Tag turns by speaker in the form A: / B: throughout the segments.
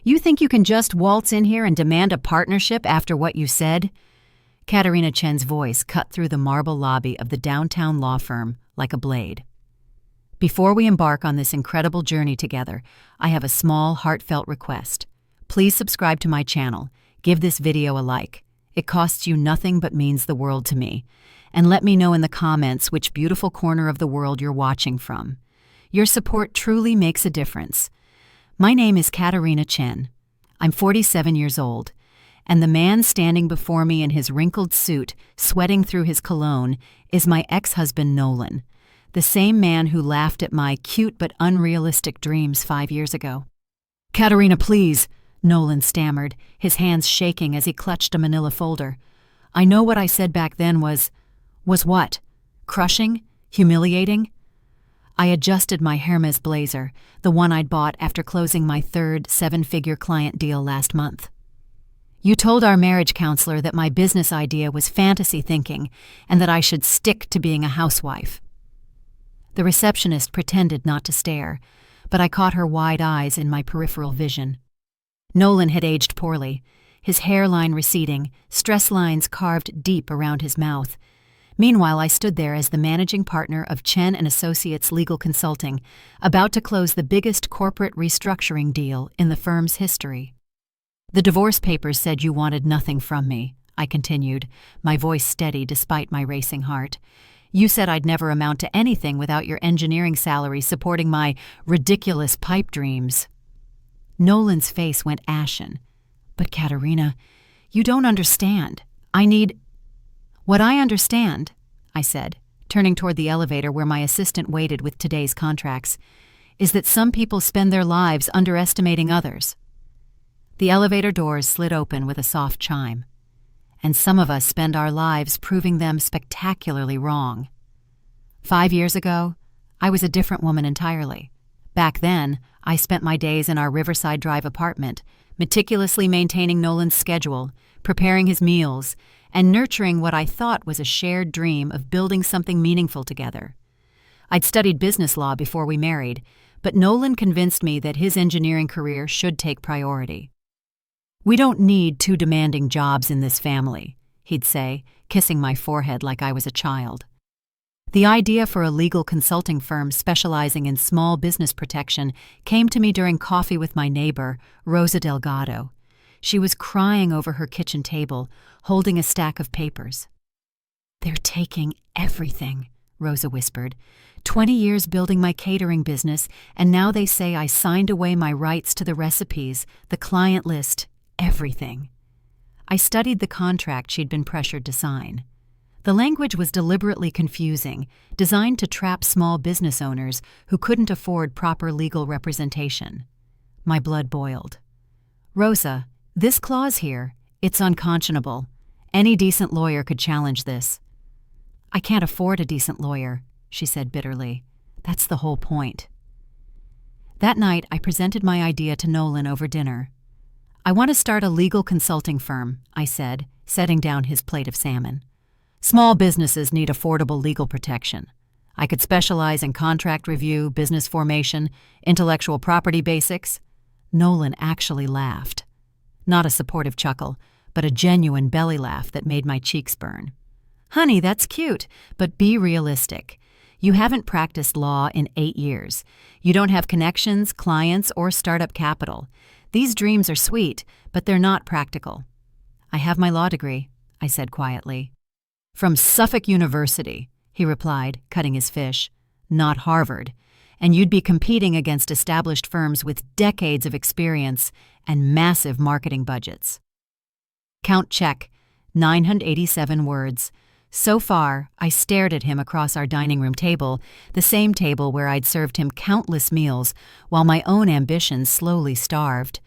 A: You think you can just waltz in here and demand a partnership after what you said? Katerina Chen's voice cut through the marble lobby of the downtown law firm like a blade. Before we embark on this incredible journey together, I have a small, heartfelt request. Please subscribe to my channel. Give this video a like. It costs you nothing but means the world to me. And let me know in the comments which beautiful corner of the world you're watching from. Your support truly makes a difference. My name is Katerina Chen. I'm 47 years old, and the man standing before me in his wrinkled suit, sweating through his cologne, is my ex-husband Nolan, the same man who laughed at my cute but unrealistic dreams 5 years ago. "Katerina, please," Nolan stammered, his hands shaking as he clutched a manila folder. "I know what I said back then was what? Crushing? Humiliating?" I adjusted my Hermes blazer, the one I'd bought after closing my third 7-figure client deal last month. "You told our marriage counselor that my business idea was fantasy thinking and that I should stick to being a housewife." The receptionist pretended not to stare, but I caught her wide eyes in my peripheral vision. Nolan had aged poorly, his hairline receding, stress lines carved deep around his mouth. Meanwhile, I stood there as the managing partner of Chen & Associates Legal Consulting, about to close the biggest corporate restructuring deal in the firm's history. "The divorce papers said you wanted nothing from me," I continued, my voice steady despite my racing heart. "You said I'd never amount to anything without your engineering salary supporting my ridiculous pipe dreams." Nolan's face went ashen. "But Katerina, you don't understand. "What I understand," I said, turning toward the elevator where my assistant waited with today's contracts, "is that some people spend their lives underestimating others." The elevator doors slid open with a soft chime. "And some of us spend our lives proving them spectacularly wrong." 5 years ago, I was a different woman entirely. Back then, I spent my days in our Riverside Drive apartment, meticulously maintaining Nolan's schedule, preparing his meals, and nurturing what I thought was a shared dream of building something meaningful together. I'd studied business law before we married, but Nolan convinced me that his engineering career should take priority. "We don't need 2 demanding jobs in this family," he'd say, kissing my forehead like I was a child. The idea for a legal consulting firm specializing in small business protection came to me during coffee with my neighbor, Rosa Delgado. She was crying over her kitchen table, holding a stack of papers. "They're taking everything," Rosa whispered. 20 years building my catering business, and now they say I signed away my rights to the recipes, the client list, everything." I studied the contract she'd been pressured to sign. The language was deliberately confusing, designed to trap small business owners who couldn't afford proper legal representation. My blood boiled. "Rosa, this clause here, it's unconscionable. Any decent lawyer could challenge this." "I can't afford a decent lawyer," she said bitterly. "That's the whole point." That night, I presented my idea to Nolan over dinner. "I want to start a legal consulting firm," I said, setting down his plate of salmon. "Small businesses need affordable legal protection. I could specialize in contract review, business formation, intellectual property basics." Nolan actually laughed. Not a supportive chuckle, but a genuine belly laugh that made my cheeks burn. "Honey, that's cute, but be realistic. You haven't practiced law in 8 years. You don't have connections, clients, or startup capital. These dreams are sweet, but they're not practical." "I have my law degree," I said quietly. "From Suffolk University," he replied, cutting his fish. "Not Harvard. And you'd be competing against established firms with decades of experience and massive marketing budgets." Count check, 987 words. So far, I stared at him across our dining room table, the same table where I'd served him countless meals while my own ambitions slowly starved.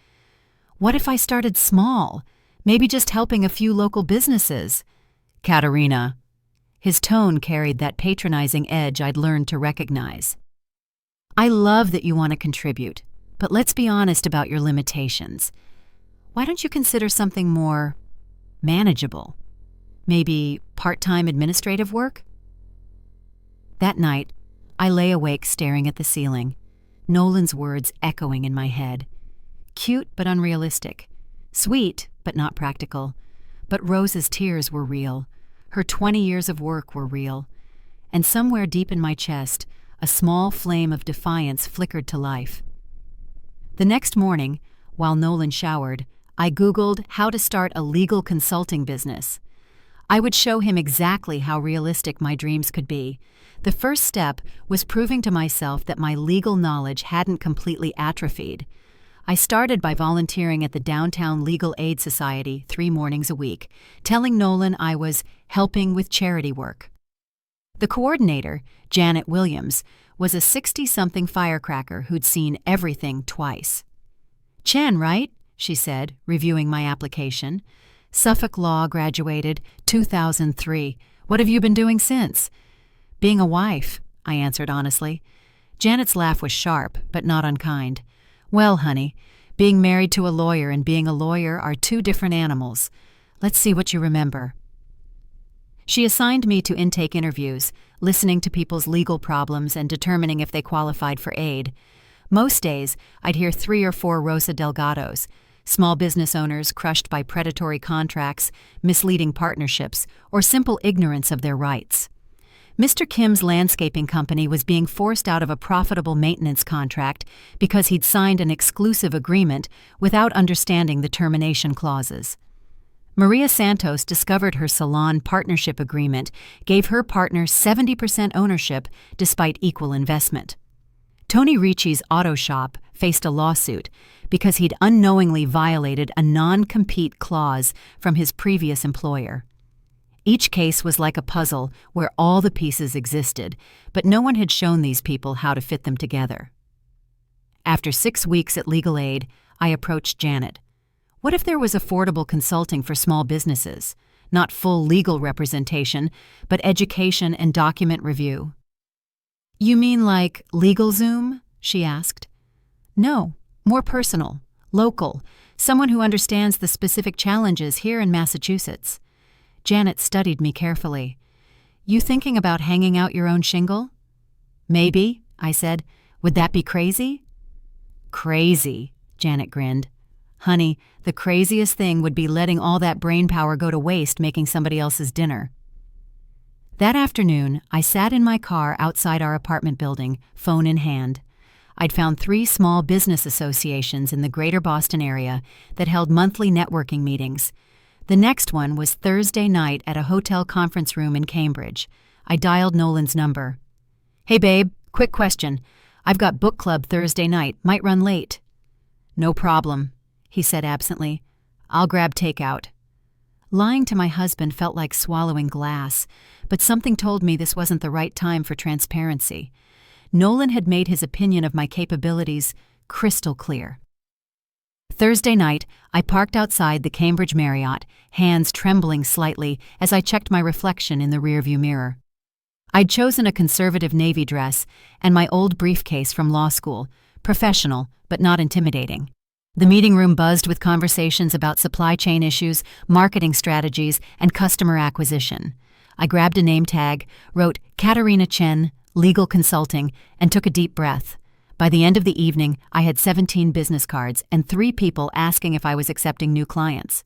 A: What if I started small? Maybe just helping a few local businesses? "Katerina." His tone carried that patronizing edge I'd learned to recognize. "I love that you want to contribute, but let's be honest about your limitations. Why don't you consider something more manageable? Maybe part-time administrative work?" That night, I lay awake staring at the ceiling, Nolan's words echoing in my head. Cute but unrealistic. Sweet but not practical. But Rose's tears were real. Her 20 years of work were real. And somewhere deep in my chest, a small flame of defiance flickered to life. The next morning, while Nolan showered, I Googled how to start a legal consulting business. I would show him exactly how realistic my dreams could be. The first step was proving to myself that my legal knowledge hadn't completely atrophied. I started by volunteering at the Downtown Legal Aid Society 3 mornings a week, telling Nolan I was helping with charity work. The coordinator, Janet Williams, was a 60-something firecracker who'd seen everything twice. "Chen, right?" she said, reviewing my application. "Suffolk Law, graduated 2003. What have you been doing since?" "Being a wife," I answered honestly. Janet's laugh was sharp, but not unkind. "Well, honey, being married to a lawyer and being a lawyer are 2 different animals. Let's see what you remember." She assigned me to intake interviews, listening to people's legal problems and determining if they qualified for aid. Most days, I'd hear 3 or 4 Rosa Delgados, small business owners crushed by predatory contracts, misleading partnerships, or simple ignorance of their rights. Mr. Kim's landscaping company was being forced out of a profitable maintenance contract because he'd signed an exclusive agreement without understanding the termination clauses. Maria Santos discovered her salon partnership agreement gave her partner 70% ownership despite equal investment. Tony Ricci's auto shop faced a lawsuit because he'd unknowingly violated a non-compete clause from his previous employer. Each case was like a puzzle where all the pieces existed, but no one had shown these people how to fit them together. After 6 weeks at Legal Aid, I approached Janet. What if there was affordable consulting for small businesses? Not full legal representation, but education and document review. "You mean like LegalZoom?" she asked. "No, more personal, local, someone who understands the specific challenges here in Massachusetts." Janet studied me carefully. "You thinking about hanging out your own shingle?" "Maybe," I said. "Would that be crazy?" "Crazy," Janet grinned. "Honey, the craziest thing would be letting all that brainpower go to waste making somebody else's dinner." That afternoon, I sat in my car outside our apartment building, phone in hand. I'd found 3 small business associations in the greater Boston area that held monthly networking meetings. The next one was Thursday night at a hotel conference room in Cambridge. I dialed Nolan's number. "Hey babe, quick question. I've got book club Thursday night, might run late." "No problem," he said absently. "I'll grab takeout." Lying to my husband felt like swallowing glass, but something told me this wasn't the right time for transparency. Nolan had made his opinion of my capabilities crystal clear. Thursday night, I parked outside the Cambridge Marriott, hands trembling slightly as I checked my reflection in the rearview mirror. I'd chosen a conservative navy dress and my old briefcase from law school, professional but not intimidating. The meeting room buzzed with conversations about supply chain issues, marketing strategies, and customer acquisition. I grabbed a name tag, wrote Katerina Chen, Legal Consulting, and took a deep breath. By the end of the evening, I had 17 business cards and 3 people asking if I was accepting new clients.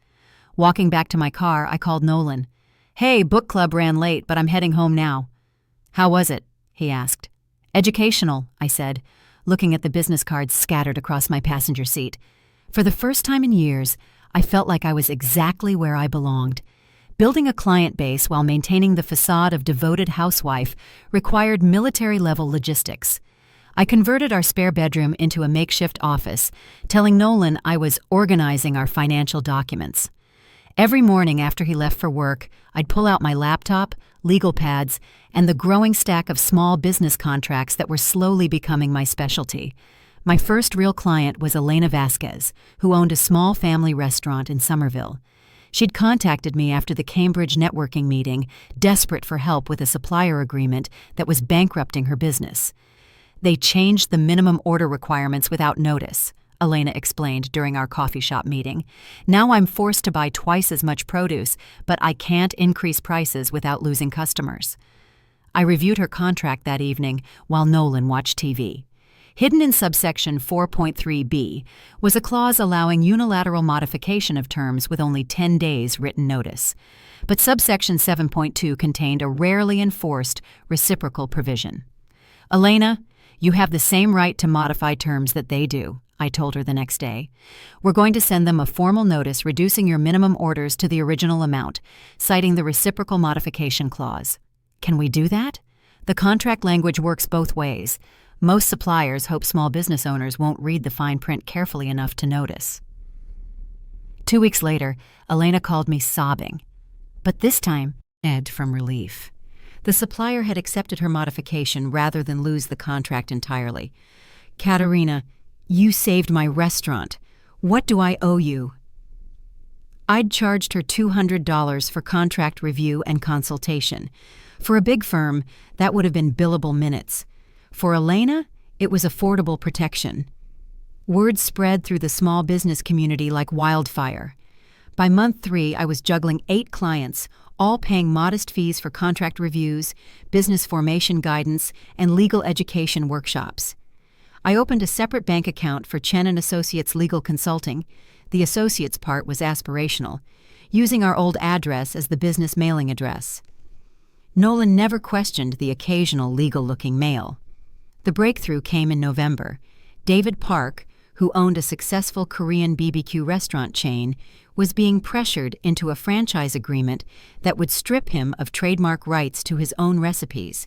A: Walking back to my car, I called Nolan. "Hey, book club ran late, but I'm heading home now." "How was it?" he asked. "Educational," I said, looking at the business cards scattered across my passenger seat. For the first time in years, I felt like I was exactly where I belonged. Building a client base while maintaining the facade of devoted housewife required military-level logistics. I converted our spare bedroom into a makeshift office, telling Nolan I was organizing our financial documents. Every morning after he left for work, I'd pull out my laptop, legal pads, and the growing stack of small business contracts that were slowly becoming my specialty. My first real client was Elena Vasquez, who owned a small family restaurant in Somerville. She'd contacted me after the Cambridge networking meeting, desperate for help with a supplier agreement that was bankrupting her business. "They changed the minimum order requirements without notice," Elena explained during our coffee shop meeting. "Now I'm forced to buy twice as much produce, but I can't increase prices without losing customers." I reviewed her contract that evening while Nolan watched TV. Hidden in subsection 4.3b was a clause allowing unilateral modification of terms with only 10 days written notice. But subsection 7.2 contained a rarely enforced reciprocal provision. "Elena, you have the same right to modify terms that they do," I told her the next day. "We're going to send them a formal notice reducing your minimum orders to the original amount, citing the reciprocal modification clause." Can we do that? The contract language works both ways. Most suppliers hope small business owners won't read the fine print carefully enough to notice. 2 weeks later, Elena called me sobbing. But this time, Ed from relief. The supplier had accepted her modification rather than lose the contract entirely. "Katerina, you saved my restaurant. What do I owe you?" I'd charged her $200 for contract review and consultation. For a big firm, that would have been billable minutes. For Elena, it was affordable protection. Word spread through the small business community like wildfire. By month 3, I was juggling 8 clients, all paying modest fees for contract reviews, business formation guidance, and legal education workshops. I opened a separate bank account for Chen & Associates Legal Consulting. The associates part was aspirational, using our old address as the business mailing address. Nolan never questioned the occasional legal-looking mail. The breakthrough came in November. David Park, who owned a successful Korean BBQ restaurant chain, was being pressured into a franchise agreement that would strip him of trademark rights to his own recipes.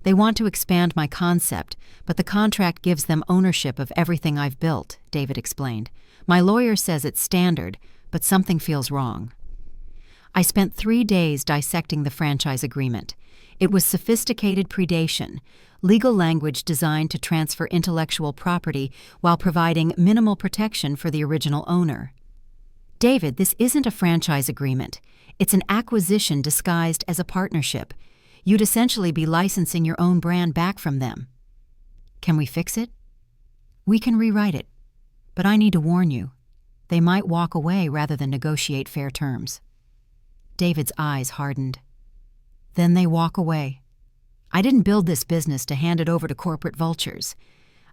A: "They want to expand my concept, but the contract gives them ownership of everything I've built," David explained. "My lawyer says it's standard, but something feels wrong." I spent 3 days dissecting the franchise agreement. It was sophisticated predation, legal language designed to transfer intellectual property while providing minimal protection for the original owner. "David, this isn't a franchise agreement. It's an acquisition disguised as a partnership. You'd essentially be licensing your own brand back from them." "Can we fix it?" "We can rewrite it. But I need to warn you. They might walk away rather than negotiate fair terms." David's eyes hardened. "Then they walk away. I didn't build this business to hand it over to corporate vultures.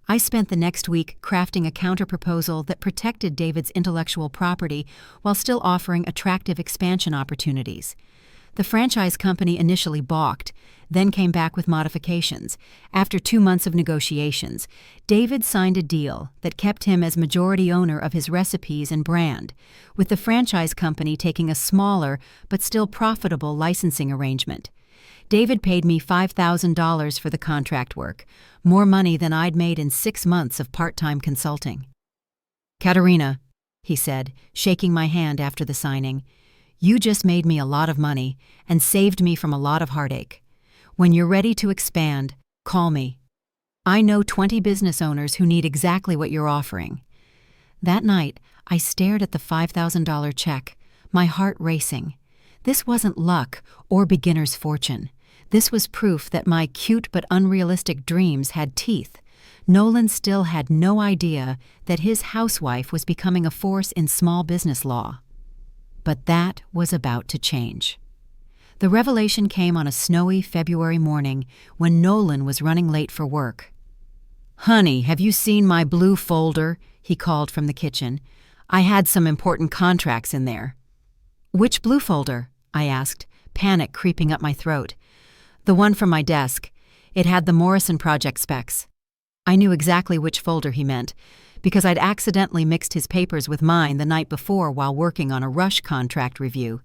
A: I spent the next week crafting a counterproposal that protected David's intellectual property while still offering attractive expansion opportunities. The franchise company initially balked, then came back with modifications. After 2 months of negotiations, David signed a deal that kept him as majority owner of his recipes and brand, with the franchise company taking a smaller but still profitable licensing arrangement. David paid me $5,000 for the contract work, more money than I'd made in 6 months of part-time consulting. "Katerina," he said, shaking my hand after the signing, "you just made me a lot of money and saved me from a lot of heartache. When you're ready to expand, call me. I know 20 business owners who need exactly what you're offering." That night, I stared at the $5,000 check, my heart racing. This wasn't luck or beginner's fortune. This was proof that my cute but unrealistic dreams had teeth. Nolan still had no idea that his housewife was becoming a force in small business law. But that was about to change. The revelation came on a snowy February morning when Nolan was running late for work. "Honey, have you seen my blue folder?" he called from the kitchen. "I had some important contracts in there." "Which blue folder?" I asked, panic creeping up my throat. "The one from my desk. It had the Morrison project specs." I knew exactly which folder he meant, because I'd accidentally mixed his papers with mine the night before while working on a rush contract review.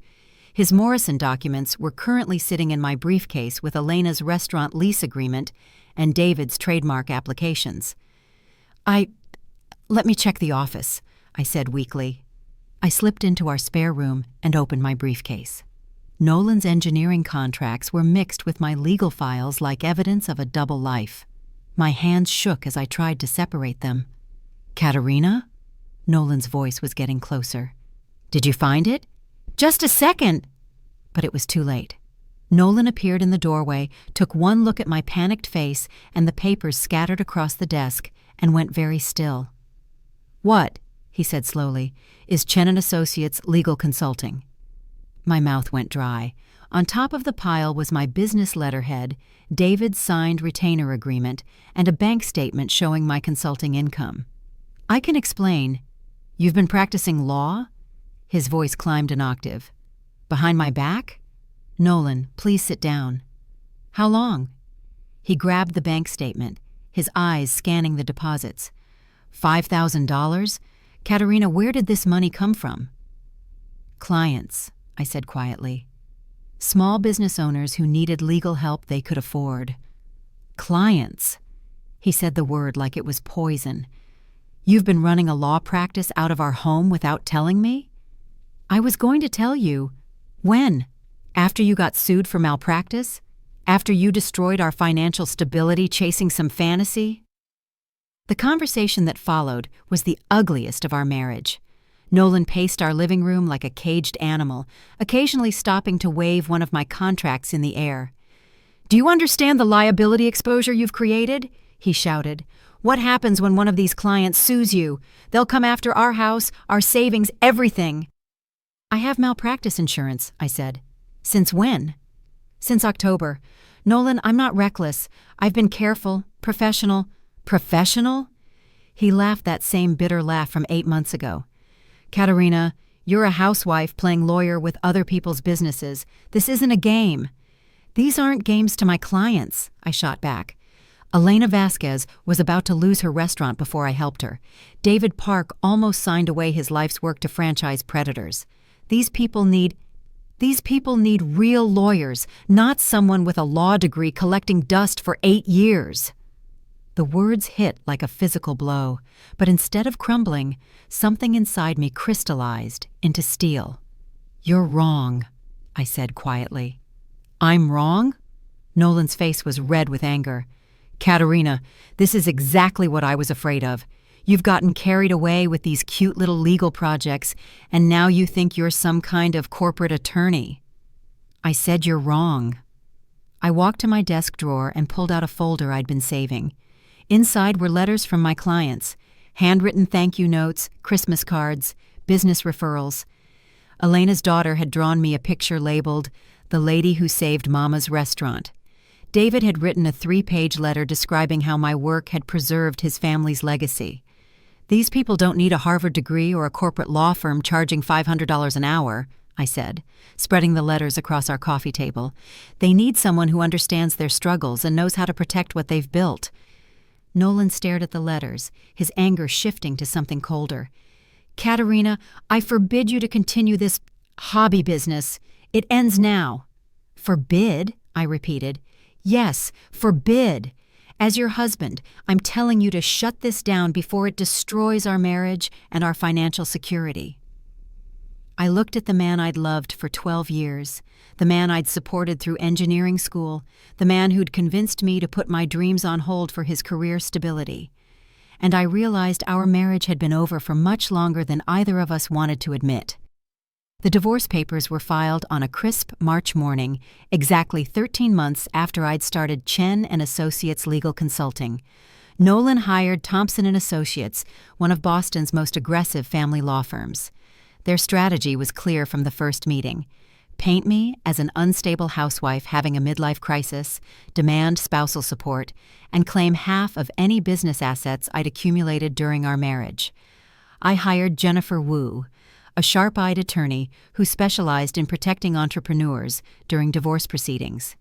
A: His Morrison documents were currently sitting in my briefcase with Elena's restaurant lease agreement and David's trademark applications. Let me check the office," I said weakly. I slipped into our spare room and opened my briefcase. Nolan's engineering contracts were mixed with my legal files like evidence of a double life. My hands shook as I tried to separate them. "Katerina?" Nolan's voice was getting closer. "Did you find it?" "Just a second!" But it was too late. Nolan appeared in the doorway, took one look at my panicked face and the papers scattered across the desk, and went very still. "What," he said slowly, "is Chen & Associates Legal Consulting?" My mouth went dry. On top of the pile was my business letterhead, David's signed retainer agreement, and a bank statement showing my consulting income. "I can explain. You've been practicing law?" His voice climbed an octave. "Behind my back?" "Nolan, please sit down." "How long?" He grabbed the bank statement, his eyes scanning the deposits. $5,000? Katerina, where did this money come from? "Clients," I said quietly. "Small business owners who needed legal help they could afford." "Clients?" He said the word like it was poison. "You've been running a law practice out of our home without telling me?" "I was going to tell you." "When? After you got sued for malpractice? After you destroyed our financial stability chasing some fantasy?" The conversation that followed was the ugliest of our marriage. Nolan paced our living room like a caged animal, occasionally stopping to wave one of my contracts in the air. "Do you understand the liability exposure you've created?" he shouted. "What happens when one of these clients sues you? They'll come after our house, our savings, everything." "I have malpractice insurance," I said. "Since when?" "Since October. Nolan, I'm not reckless. I've been careful, professional." "Professional?" He laughed that same bitter laugh from 8 months ago. "Katerina, you're a housewife playing lawyer with other people's businesses. This isn't a game." "These aren't games to my clients," I shot back. Elena Vasquez was about to lose her restaurant before I helped her. David Park almost signed away his life's work to franchise predators. These people need real lawyers, not someone with a law degree collecting dust for 8 years. The words hit like a physical blow, but instead of crumbling, something inside me crystallized into steel. "You're wrong," I said quietly. "I'm wrong?" Nolan's face was red with anger. "Katerina, this is exactly what I was afraid of. You've gotten carried away with these cute little legal projects, and now you think you're some kind of corporate attorney." "I said you're wrong." I walked to my desk drawer and pulled out a folder I'd been saving. Inside were letters from my clients, handwritten thank you notes, Christmas cards, business referrals. Elena's daughter had drawn me a picture labeled, "The Lady Who Saved Mama's Restaurant." David had written a 3-page letter describing how my work had preserved his family's legacy. "These people don't need a Harvard degree or a corporate law firm charging $500 an hour," I said, spreading the letters across our coffee table. "They need someone who understands their struggles and knows how to protect what they've built." Nolan stared at the letters, his anger shifting to something colder. "Katerina, I forbid you to continue this hobby business. It ends now." "Forbid?" I repeated. "Yes, forbid. As your husband, I'm telling you to shut this down before it destroys our marriage and our financial security." I looked at the man I'd loved for 12 years, the man I'd supported through engineering school, the man who'd convinced me to put my dreams on hold for his career stability. And I realized our marriage had been over for much longer than either of us wanted to admit. The divorce papers were filed on a crisp March morning, exactly 13 months after I'd started Chen and Associates Legal Consulting. Nolan hired Thompson and Associates, one of Boston's most aggressive family law firms. Their strategy was clear from the first meeting. Paint me as an unstable housewife having a midlife crisis, demand spousal support, and claim half of any business assets I'd accumulated during our marriage. I hired Jennifer Wu, a sharp-eyed attorney who specialized in protecting entrepreneurs during divorce proceedings.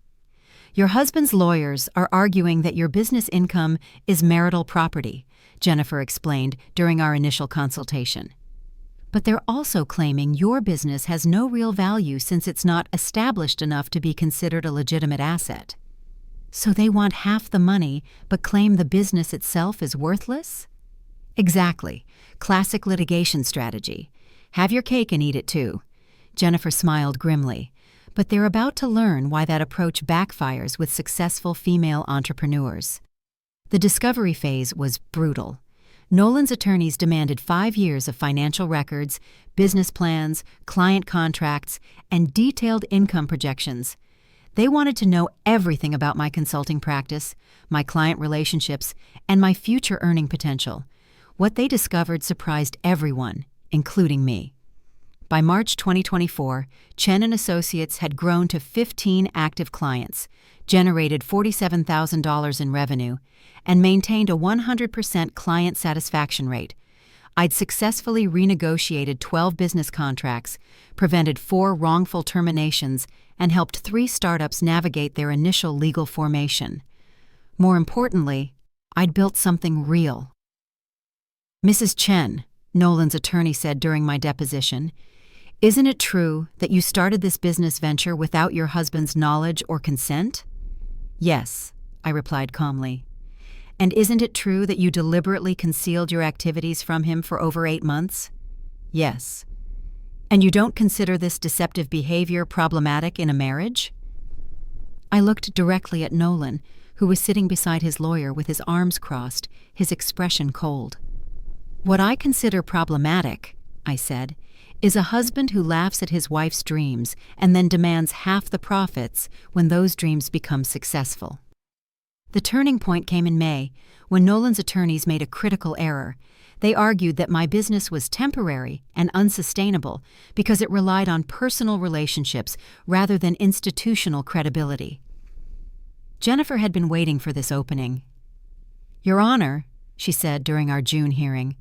A: "Your husband's lawyers are arguing that your business income is marital property," Jennifer explained during our initial consultation. "But they're also claiming your business has no real value since it's not established enough to be considered a legitimate asset. So they want half the money but claim the business itself is worthless?" "Exactly. Classic litigation strategy. Have your cake and eat it too." Jennifer smiled grimly. But they're about to learn why that approach backfires with successful female entrepreneurs. The discovery phase was brutal. Nolan's attorneys demanded 5 years of financial records, business plans, client contracts, and detailed income projections. They wanted to know everything about my consulting practice, my client relationships, and my future earning potential. What they discovered surprised everyone, including me. By March 2024, Chen and Associates had grown to 15 active clients, generated $47,000 in revenue, and maintained a 100% client satisfaction rate. I'd successfully renegotiated 12 business contracts, prevented 4 wrongful terminations, and helped 3 startups navigate their initial legal formation. More importantly, I'd built something real. "Mrs. Chen," Nolan's attorney said during my deposition, "isn't it true that you started this business venture without your husband's knowledge or consent?" "Yes," I replied calmly. "And isn't it true that you deliberately concealed your activities from him for over 8 months?" "Yes." "And you don't consider this deceptive behavior problematic in a marriage?" I looked directly at Nolan, who was sitting beside his lawyer with his arms crossed, his expression cold. "What I consider problematic," I said, "is a husband who laughs at his wife's dreams and then demands half the profits when those dreams become successful." The turning point came in May, when Nolan's attorneys made a critical error. They argued that my business was temporary and unsustainable because it relied on personal relationships rather than institutional credibility. Jennifer had been waiting for this opening. "Your Honor," she said during our June hearing,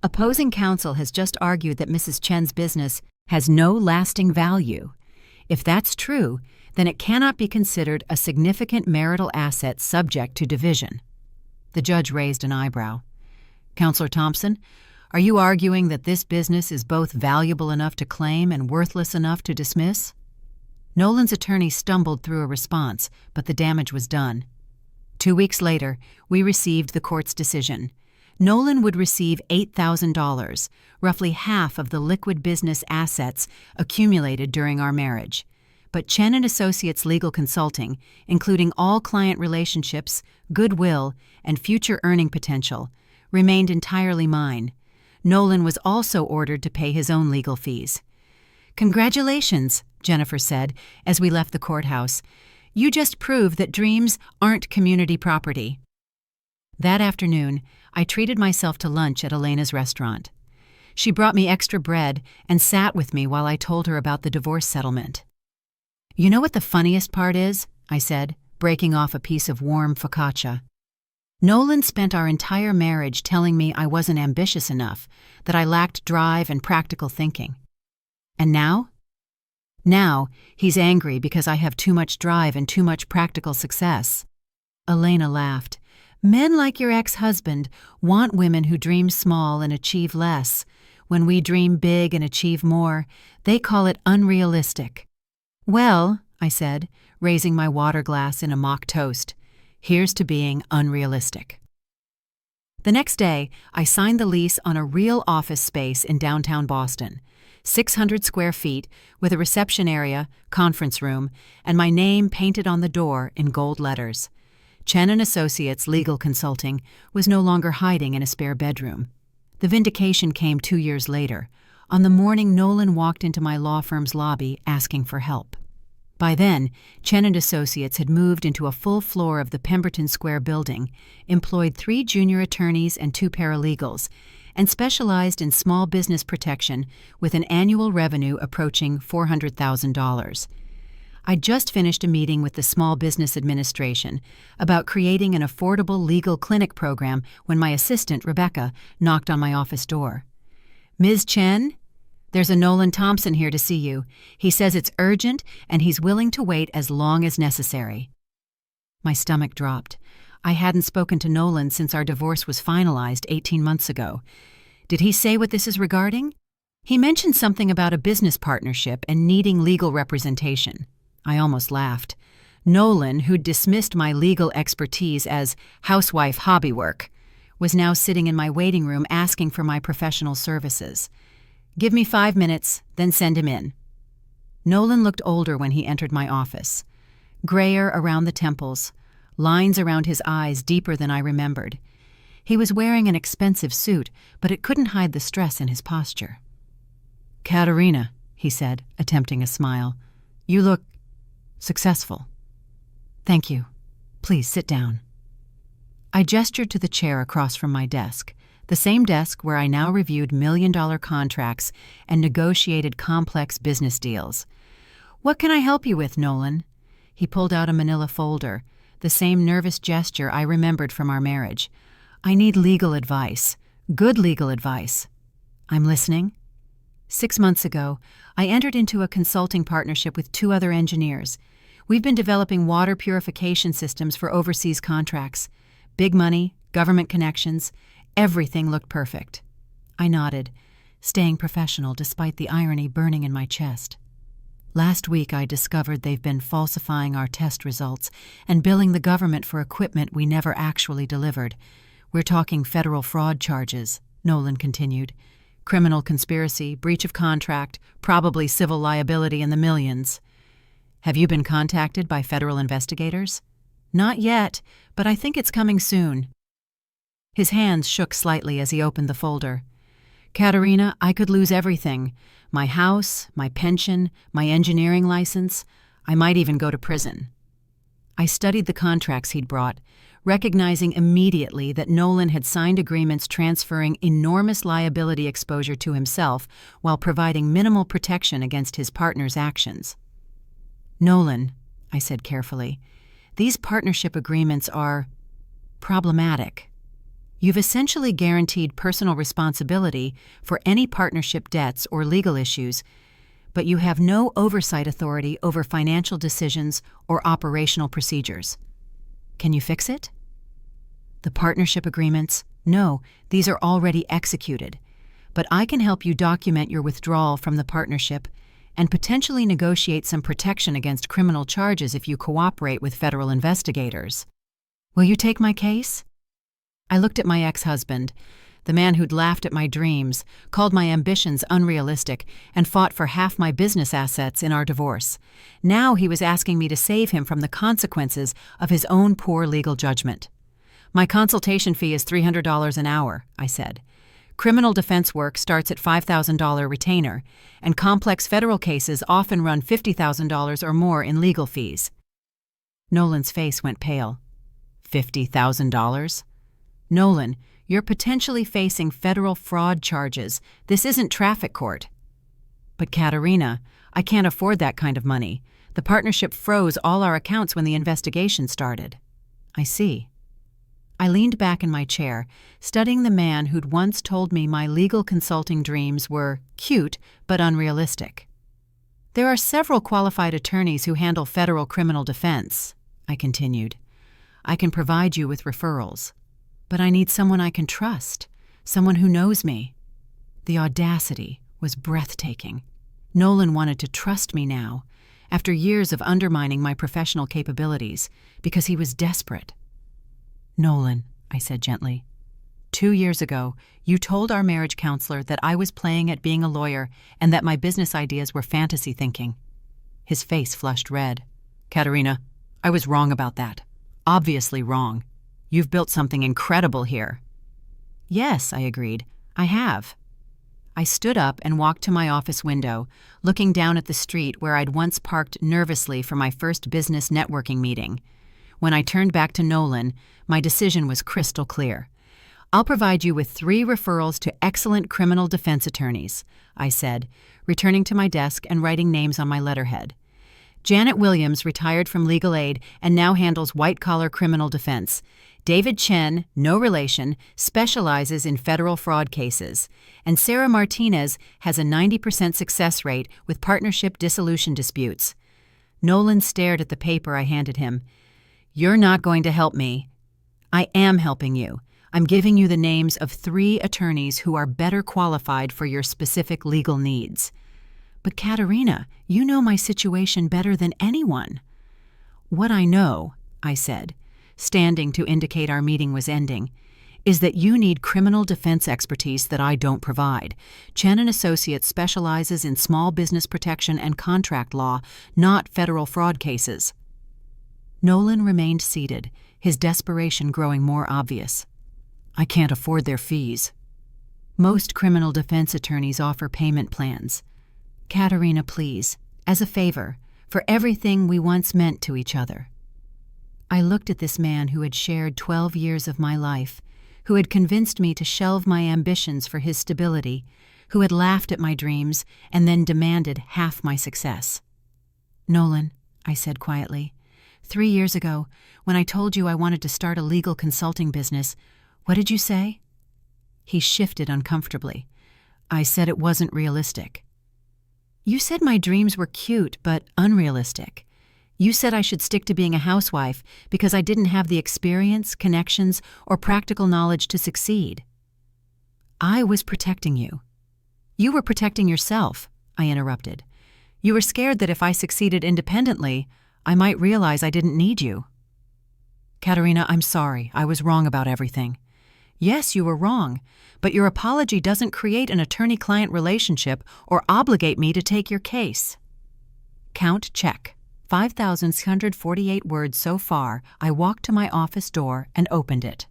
A: "opposing counsel has just argued that Mrs. Chen's business has no lasting value. If that's true, then it cannot be considered a significant marital asset subject to division." The judge raised an eyebrow. "Counselor Thompson, are you arguing that this business is both valuable enough to claim and worthless enough to dismiss?" Nolan's attorney stumbled through a response, but the damage was done. 2 weeks later, we received the court's decision. Nolan would receive $8,000, roughly half of the liquid business assets accumulated during our marriage. But Chen and Associates Legal Consulting, including all client relationships, goodwill, and future earning potential, remained entirely mine. Nolan was also ordered to pay his own legal fees. "Congratulations," Jennifer said as we left the courthouse. "You just proved that dreams aren't community property." That afternoon, I treated myself to lunch at Elena's restaurant. She brought me extra bread and sat with me while I told her about the divorce settlement. "You know what the funniest part is?" I said, breaking off a piece of warm focaccia. "Nolan spent our entire marriage telling me I wasn't ambitious enough, that I lacked drive and practical thinking. And now? Now, he's angry because I have too much drive and too much practical success." Elena laughed. "Men like your ex-husband want women who dream small and achieve less. When we dream big and achieve more, they call it unrealistic." "Well," I said, raising my water glass in a mock toast, "here's to being unrealistic." The next day, I signed the lease on a real office space in downtown Boston, 600 square feet, with a reception area, conference room, and my name painted on the door in gold letters. Chen and Associates Legal Consulting was no longer hiding in a spare bedroom. The vindication came 2 years later, on the morning Nolan walked into my law firm's lobby asking for help. By then, Chen and Associates had moved into a full floor of the Pemberton Square building, employed 3 junior attorneys and 2 paralegals, and specialized in small business protection with an annual revenue approaching $400,000. I'd just finished a meeting with the Small Business Administration about creating an affordable legal clinic program when my assistant, Rebecca, knocked on my office door. "Ms. Chen? There's a Nolan Thompson here to see you. He says it's urgent and he's willing to wait as long as necessary." My stomach dropped. I hadn't spoken to Nolan since our divorce was finalized 18 months ago. Did he say what this is regarding? He mentioned something about a business partnership and needing legal representation. I almost laughed. Nolan, who'd dismissed my legal expertise as housewife hobby work, was now sitting in my waiting room asking for my professional services. "Give me 5 minutes, then send him in." Nolan looked older when he entered my office. Grayer around the temples, lines around his eyes deeper than I remembered. He was wearing an expensive suit, but it couldn't hide the stress in his posture. "Katerina," he said, attempting a smile, "you look successful." "Thank you. Please sit down." I gestured to the chair across from my desk, The same desk where I now reviewed million-dollar contracts and negotiated complex business deals. "What can I help you with, Nolan?" He pulled out a manila folder, the same nervous gesture I remembered from our marriage. "I need legal advice. Good legal advice." "I'm listening." 6 months ago, I entered into a consulting partnership with 2 other engineers. We've been developing water purification systems for overseas contracts. Big money, government connections, everything looked perfect. I nodded, staying professional despite the irony burning in my chest. Last week I discovered they've been falsifying our test results and billing the government for equipment we never actually delivered. We're talking federal fraud charges, Nolan continued. Criminal conspiracy, breach of contract, probably civil liability in the millions. "Have you been contacted by federal investigators?" "Not yet, but I think it's coming soon." His hands shook slightly as he opened the folder. "Katerina, I could lose everything. My house, my pension, my engineering license. I might even go to prison." I studied the contracts he'd brought, recognizing immediately that Nolan had signed agreements transferring enormous liability exposure to himself while providing minimal protection against his partner's actions. "Nolan," I said carefully, "these partnership agreements are problematic. You've essentially guaranteed personal responsibility for any partnership debts or legal issues, but you have no oversight authority over financial decisions or operational procedures. Can you fix it?" "The partnership agreements? No, these are already executed. But I can help you document your withdrawal from the partnership and potentially negotiate some protection against criminal charges if you cooperate with federal investigators. Will you take my case?" I looked at my ex-husband, the man who'd laughed at my dreams, called my ambitions unrealistic, and fought for half my business assets in our divorce. Now he was asking me to save him from the consequences of his own poor legal judgment. "My consultation fee is $300 an hour," I said. "Criminal defense work starts at $5,000 retainer, and complex federal cases often run $50,000 or more in legal fees." Nolan's face went pale. $50,000? "Nolan, you're potentially facing federal fraud charges. This isn't traffic court." "But Katerina, I can't afford that kind of money. The partnership froze all our accounts when the investigation started." "I see." I leaned back in my chair, studying the man who'd once told me my legal consulting dreams were cute but unrealistic. "There are several qualified attorneys who handle federal criminal defense," I continued. "I can provide you with referrals. But I need someone I can trust, someone who knows me." The audacity was breathtaking. Nolan wanted to trust me now, after years of undermining my professional capabilities, because he was desperate. "Nolan," I said gently, 2 years ago, you told our marriage counselor that I was playing at being a lawyer and that my business ideas were fantasy thinking." His face flushed red. "Katerina, I was wrong about that. Obviously wrong. You've built something incredible here." "Yes," I agreed, "I have." I stood up and walked to my office window, looking down at the street where I'd once parked nervously for my first business networking meeting. When I turned back to Nolan, my decision was crystal clear. "I'll provide you with 3 referrals to excellent criminal defense attorneys," I said, returning to my desk and writing names on my letterhead. "Janet Williams retired from legal aid and now handles white-collar criminal defense. David Chen, no relation, specializes in federal fraud cases. And Sarah Martinez has a 90% success rate with partnership dissolution disputes." Nolan stared at the paper I handed him. "You're not going to help me." "I am helping you. I'm giving you the names of 3 attorneys who are better qualified for your specific legal needs." "But Katerina, you know my situation better than anyone." "What I know," I said, standing to indicate our meeting was ending, "is that you need criminal defense expertise that I don't provide. Chen & Associates specializes in small business protection and contract law, not federal fraud cases." Nolan remained seated, his desperation growing more obvious. "I can't afford their fees." "Most criminal defense attorneys offer payment plans. Katerina, please, as a favor, for everything we once meant to each other." I looked at this man who had shared 12 years of my life, who had convinced me to shelve my ambitions for his stability, who had laughed at my dreams and then demanded half my success. "Nolan," I said quietly, 3 years ago, when I told you I wanted to start a legal consulting business, what did you say?" He shifted uncomfortably. "I said it wasn't realistic." "You said my dreams were cute but unrealistic. You said I should stick to being a housewife because I didn't have the experience, connections, or practical knowledge to succeed." "I was protecting you." "You were protecting yourself," I interrupted. "You were scared that if I succeeded independently, I might realize I didn't need you." "Katerina, I'm sorry. I was wrong about everything." "Yes, you were wrong, but your apology doesn't create an attorney-client relationship or obligate me to take your case." Count check. 5,648 words so far. I walked to my office door and opened it.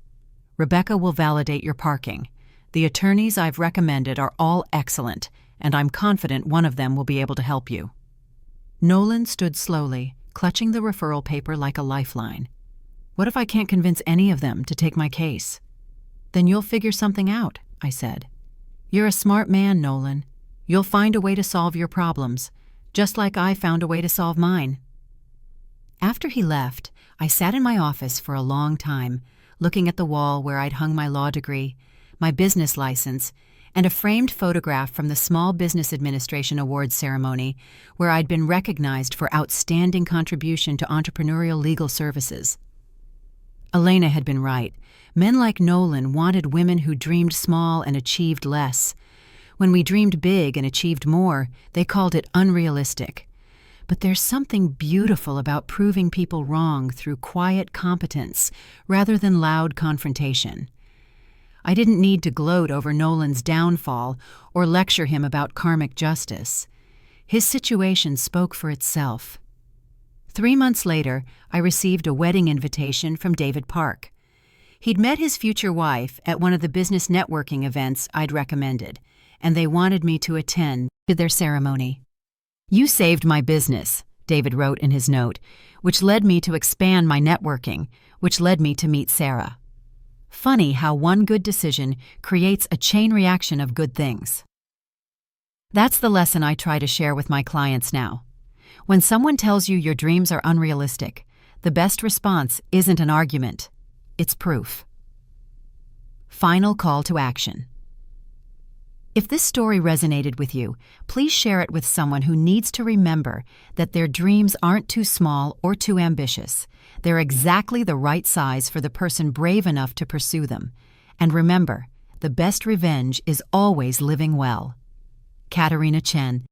A: "Rebecca will validate your parking. The attorneys I've recommended are all excellent, and I'm confident one of them will be able to help you." Nolan stood slowly, clutching the referral paper like a lifeline. "What if I can't convince any of them to take my case?" "Then you'll figure something out," I said. "You're a smart man, Nolan. You'll find a way to solve your problems, just like I found a way to solve mine." After he left, I sat in my office for a long time, looking at the wall where I'd hung my law degree, my business license, and a framed photograph from the Small Business Administration Awards ceremony where I'd been recognized for outstanding contribution to entrepreneurial legal services. Elena had been right. Men like Nolan wanted women who dreamed small and achieved less. When we dreamed big and achieved more, they called it unrealistic. But there's something beautiful about proving people wrong through quiet competence rather than loud confrontation. I didn't need to gloat over Nolan's downfall or lecture him about karmic justice. His situation spoke for itself. 3 months later, I received a wedding invitation from David Park. He'd met his future wife at one of the business networking events I'd recommended, and they wanted me to attend their ceremony. "You saved my business," David wrote in his note, which led me to expand my networking, which led me to meet Sarah. Funny how one good decision creates a chain reaction of good things. That's the lesson I try to share with my clients now. When someone tells you your dreams are unrealistic, the best response isn't an argument, it's proof. Final call to action. If this story resonated with you, please share it with someone who needs to remember that their dreams aren't too small or too ambitious. They're exactly the right size for the person brave enough to pursue them. And remember, the best revenge is always living well. Katerina Chen.